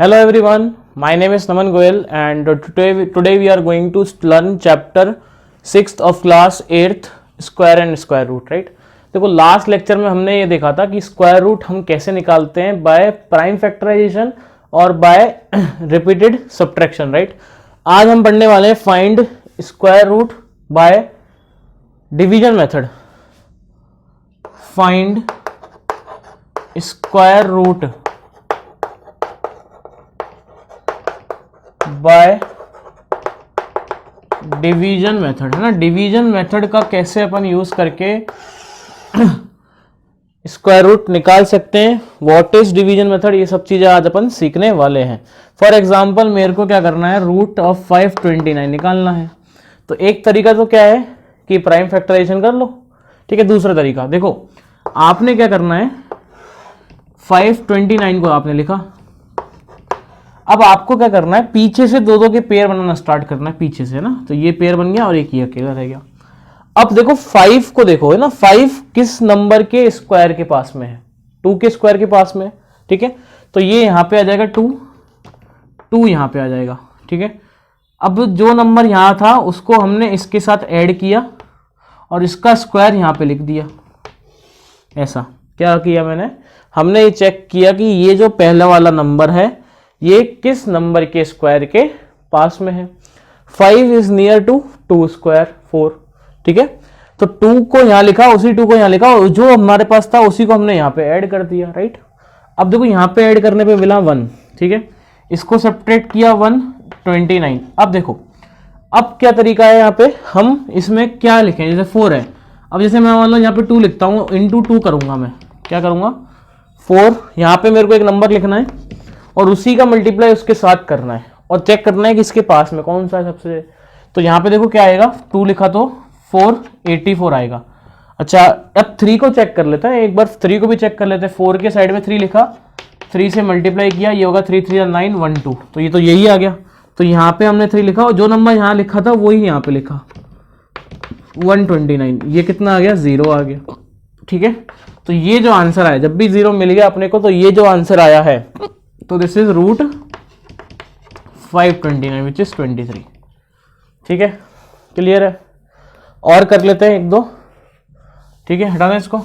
Hello everyone, my name is Naman Goyal and today we are going to learn chapter 6th of class 8th square and square root, right? देखो last lecture में हमने ये देखा था कि square root हम कैसे निकालते हैं बाय प्राइम फैक्टराइजेशन और बाय रिपीटेड सब्ट्रैक्शन, राइट? आज हम पढ़ने वाले हैं find square root by division method. Find square root by division method, है ना। डिवीजन मेथड का कैसे अपन यूज करके स्क्वायर रूट निकाल सकते हैं, व्हाट इज डिवीजन मेथड, ये सब चीजें आज अपन सीखने वाले हैं। फॉर एग्जांपल मेरे को क्या करना है, रूट ऑफ 529 निकालना है। तो एक तरीका तो क्या है कि प्राइम फैक्टराइजेशन कर लो, ठीक है। दूसरा तरीका देखो, आपने क्या करना है, 529 को आपने लिखा, अब आपको क्या करना है, पीछे से दो दो के पेयर बनाना स्टार्ट करना है, पीछे से ना। तो ये पेयर बन गया और एक ही अकेला रह गया। अब देखो 5 को देखो, है ना, 5 किस नंबर के स्क्वायर के पास में है, 2 के स्क्वायर के पास में, ठीक है। तो ये यहां पे आ जाएगा 2 यहां पे आ जाएगा, ठीक है। अब जो नंबर यहां था उसको हमने इसके साथ ऐड किया और इसका स्क्वायर यहां पे लिख दिया। ऐसा क्या किया मैंने, हमने ये चेक किया कि ये जो पहला वाला नंबर है ये किस नंबर के स्क्वायर के पास में है। 5 इज नियर टू 2 स्क्वायर 4, ठीक है। तो 2 को यहां लिखा, उसी 2 को यहां लिखा, और जो हमारे पास था उसी को हमने यहां पे ऐड कर दिया, राइट। अब देखो यहां पे ऐड करने पे मिला 1, ठीक है। इसको सब्ट्रैक्ट किया 129। अब देखो अब क्या तरीका है, यहाँ पे हम इसमें क्या लिखें, जैसे 4 है, अब जैसे मैं मान लो यहाँ पे 2 लिखता हूँ, इंटू 2 करूंगा, मैं क्या करूंगा 4, यहाँ पे मेरे को एक नंबर लिखना है और उसी का मल्टीप्लाई उसके साथ करना है और चेक करना है कि इसके पास में कौन सा है सबसे। तो यहाँ पे देखो क्या आएगा, 2 लिखा तो 484 आएगा। अच्छा अब 3 को चेक कर लेते हैं, एक बार 3 को भी चेक कर लेते हैं। 4 के साइड में 3 लिखा, 3 से मल्टीप्लाई किया, ये होगा 3 3 9 1 2, तो ये तो यही आ गया। तो यहाँ पे हमने 3 लिखा और जो नंबर यहाँ लिखा था वही यहाँ पे लिखा 129, ये कितना आ गया, 0 आ गया, ठीक है। तो ये जो आंसर आया, जब भी 0 मिल गया अपने को, तो ये जो आंसर आया है, तो this is root 529 which is 23, ठीक है। क्लियर है, और कर लेते हैं 1-2, ठीक है। हटा दें इसको,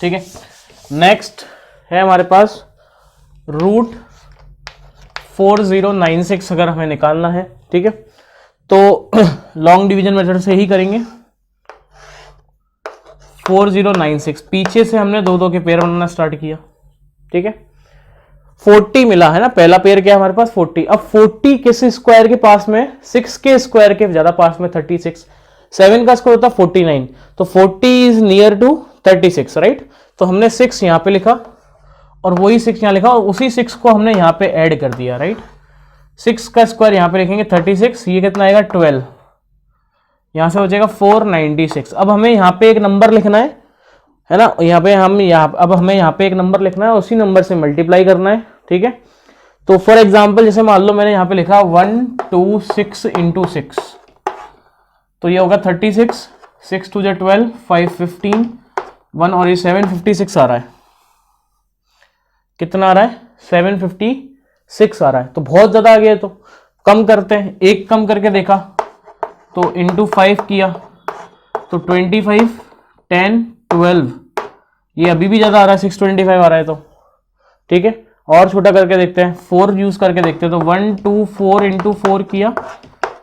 ठीक है। नेक्स्ट है हमारे पास रूट 4096, अगर हमें निकालना है, ठीक है। तो लॉन्ग डिवीजन मेथड से ही करेंगे। 4096, पीछे से हमने 2-2 के पेयर बनाना स्टार्ट किया, ठीक है। 40 मिला है ना, पहला पेयर क्या है हमारे पास 40। अब 40 किस स्क्वायर के पास में, 6 के स्क्वायर के ज्यादा पास में, 36। 7 का स्क्वायर होता है 49, तो 40 इज नियर टू 36, राइट। तो हमने 6 यहां पे लिखा और वही 6 यहां लिखा और उसी 6 को हमने यहां पे ऐड कर दिया, राइट। 6 का स्क्वायर यहां पे लिखेंगे 36, ये कितना आएगा 12, यहां से हो जाएगा 496। अब हमें यहाँ पे एक नंबर लिखना है ना, यहाँ पे अब हमें यहाँ पे एक नंबर लिखना है, उसी नंबर से मल्टीप्लाई करना है, ठीक है। तो फॉर एग्जांपल जैसे मान लो मैंने यहाँ पे लिखा 126 इंटू 6, तो ये होगा 36, 6 2 12, 5 15, 1 और ये 756 आ रहा है। कितना आ रहा है, 756 आ रहा है। तो बहुत ज्यादा आ गया, तो कम करते हैं, एक कम करके देखा तो इंटू 5 किया तो 25, 10, 12, ये अभी भी ज्यादा आ रहा है, 625 आ रहा है, तो ठीक है। और छोटा करके देखते हैं, 4 यूज करके देखते हैं, तो 1 2 4 इंटू 4 किया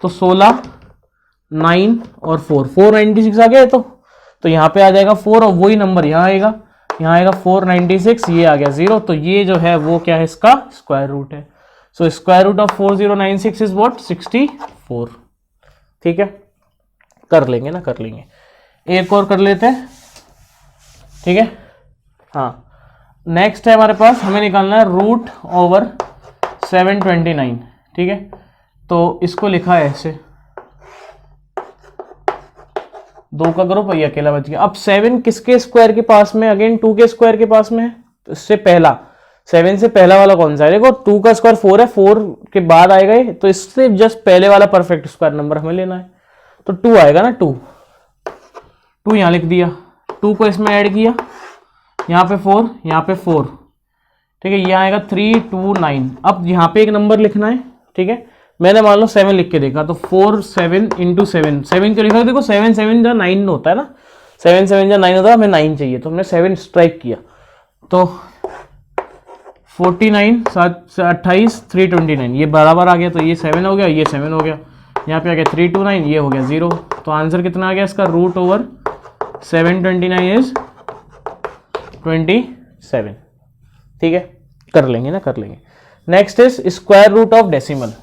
तो 16, 9 और 4, 496 आ गया। तो यहाँ पे आ जाएगा 4 और वही नंबर यहाँ आएगा 496, ये आ गया 0। तो ये जो है वो क्या है, इसका स्क्वायर रूट है। So square root of 4096 is what, 64, ठीक है। कर लेंगे ना, कर लेंगे, एक और कर लेते हैं, ठीक है। हाँ, नेक्स्ट है हमारे पास, हमें निकालना है रूट ओवर 729, ठीक है। तो इसको लिखा है ऐसे, 2 का ग्रुप, ये अकेला बच गया। अब 7 किसके स्क्वायर के पास में, अगेन 2 के स्क्वायर के पास में है। तो इससे पहला, 7 से पहला वाला कौन सा है, देखो 2 का स्क्वायर 4 है, 4 के बाद आएगा ये, तो इससे जस्ट पहले वाला परफेक्ट स्क्वायर नंबर हमें लेना है। तो 2 आएगा ना, 2 यहां लिख दिया, 2 को इसमें ऐड किया यहाँ पे 4, यहाँ पे 4, ठीक है, ये आएगा 3 2 9। अब यहाँ पे एक नंबर लिखना है, ठीक है, मैंने मान लो 7 लिख के देखा, तो 4 7 इंटू 7, 7 क्यों लिखा, देखो 7 7 जो 9 होता है ना, 7 7 जो 9 होता है, हमें 9 चाहिए, तो हमने 7 स्ट्राइक किया, तो 49 7 28 329, ये बराबर आ गया, तो ये 7 हो गया, ये 7 हो गया, यहाँ पे आ गया 329, ये हो गया 0, तो आंसर कितना आ गया इसका, रूट ओवर 729 इज 27, ठीक है, कर लेंगे ना, कर लेंगे। Next is square root of decimal,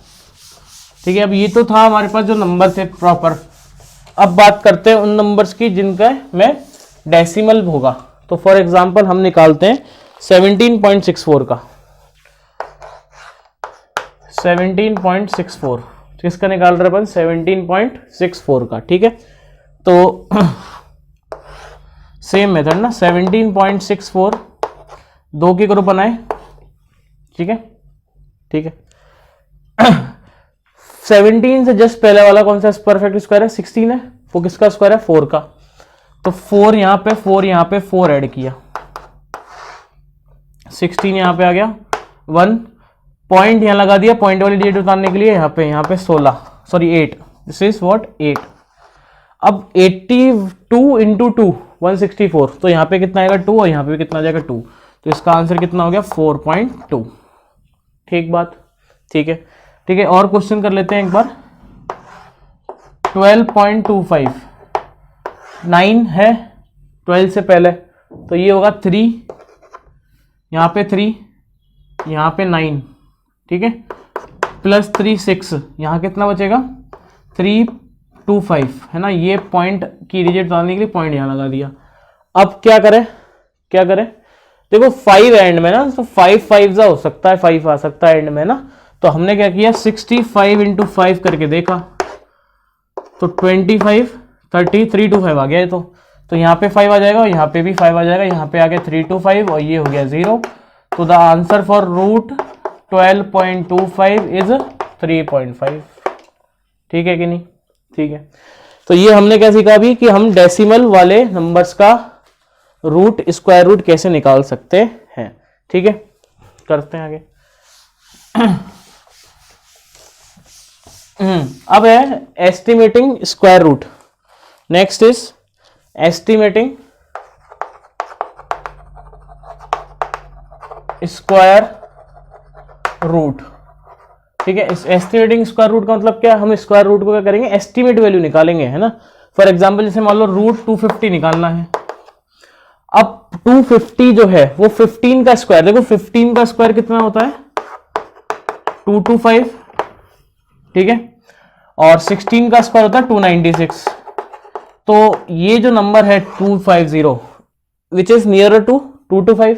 ठीक है, अब ये तो था हमारे पास जो नंबर थे प्रॉपर, अब बात करते हैं उन नंबर्स की जिनका में डेसिमल होगा। तो फॉर एग्जांपल हम निकालते हैं 17.64 का, 17.64, किसका निकाल रहे अपन, 17.64 का, ठीक है, तो सेम मेथड ना, 17.64 दो के ग्रुप बनाए, ठीक है, ठीक है। 17 से जस्ट पहले वाला कौन सा परफेक्ट स्क्वायर है, 16 है, वो किसका स्क्वायर है, 4 का, तो 4 यहां पे 4 यहां पे 4 ऐड किया, 16 यहां पे आ गया, 1 पॉइंट यहां लगा दिया पॉइंट वाली डिजिट उतारने के लिए, यहां पे 16 सॉरी 8, दिस इज व्हाट 8। अब 82 इंटू 2 164, तो यहां पे कितना आएगा 2 और यहां पे भी कितना आ जाएगा 2, तो इसका आंसर कितना हो गया 4.2, ठीक बात, ठीक है, ठीक है। और क्वेश्चन कर लेते हैं एक बार, 12.25 9 है 12 से पहले, तो ये होगा 3, यहाँ पे 3, यहाँ पे 9, ठीक है, प्लस 3 6, यहाँ कितना बचेगा 325, है ना, ये पॉइंट की डिजिट डालने के लिए पॉइंट यहाँ लगा दिया। अब क्या करें, क्या करें, देखो 5 एंड में ना, तो 5 5 हो सकता है, 5 आ सकता है एंड में ना, तो हमने क्या किया 65 इंटू 5 करके देखा, तो 25 30 325 आ गया, तो यहाँ पे 5 आ जाएगा और यहाँ पे भी 5 आ जाएगा, यहाँ पे आ गया 325 और ये हो गया 0, तो the answer for root 12.25 is 3.5, ठीक है कि नहीं, ठीक है। तो ये हमने क्या सीखा अभी कि हम डेसिमल वाले नंबर्स का रूट स्क्वायर रूट कैसे निकाल सकते हैं, ठीक है, करते हैं आगे। अब है estimating square root, next is estimating square root, ठीक है। इस एस्टिमेटिंग स्क्वायर रूट का मतलब क्या, हम स्क्वायर रूट को क्या करेंगे, एस्टिमेट वैल्यू निकालेंगे, है ना। फॉर एग्जांपल जैसे मान लो रूट 250 निकालना है, अब 250 जो है वो 15 का स्क्वायर, देखो 15 का स्क्वायर कितना होता है 225, ठीक है, और 16 का स्क्वायर होता है 296, तो ये जो नंबर है 250 विच इज नियर टू 225,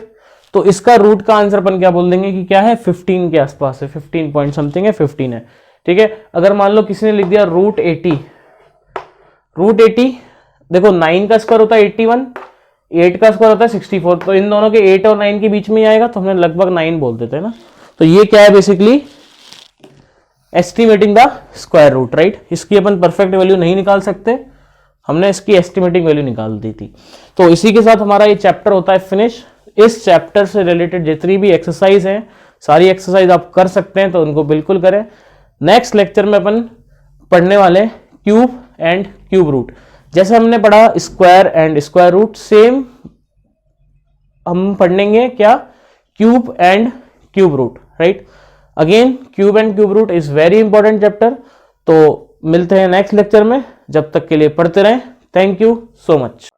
तो इसका रूट का आंसर अपन क्या बोल देंगे कि क्या है 15 के आसपास है, 15 पॉइंट समथिंग है, 15 है, ठीक है। अगर मान लो किसी ने लिख दिया रूट 80, देखो 9 का स्क्वायर होता है 81, 8 का स्क्वायर होता है 64, तो इन दोनों के 8 और 9 के बीच में ही आएगा, तो हमने लगभग 9 बोल देते हैं ना। तो ये क्या है basically estimating the square root, right. इसकी अपन परफेक्ट वैल्यू नहीं निकाल सकते, हमने इसकी एस्टिमेटिंग वैल्यू निकाल दी थी। तो इसी के साथ हमारा ये चैप्टर होता है फिनिश। इस चैप्टर से रिलेटेड जितनी भी एक्सरसाइज है, सारी एक्सरसाइज आप कर सकते हैं, तो उनको बिल्कुल करें। नेक्स्ट लेक्चर में अपन पढ़ने वाले क्यूब एंड क्यूब रूट, जैसे हमने पढ़ा square and square root, same हम पढ़ेंगे क्या, cube and cube root, right. Again cube and cube root is very important chapter. तो मिलते हैं नेक्स्ट लेक्चर में, जब तक के लिए पढ़ते रहें। Thank you so much.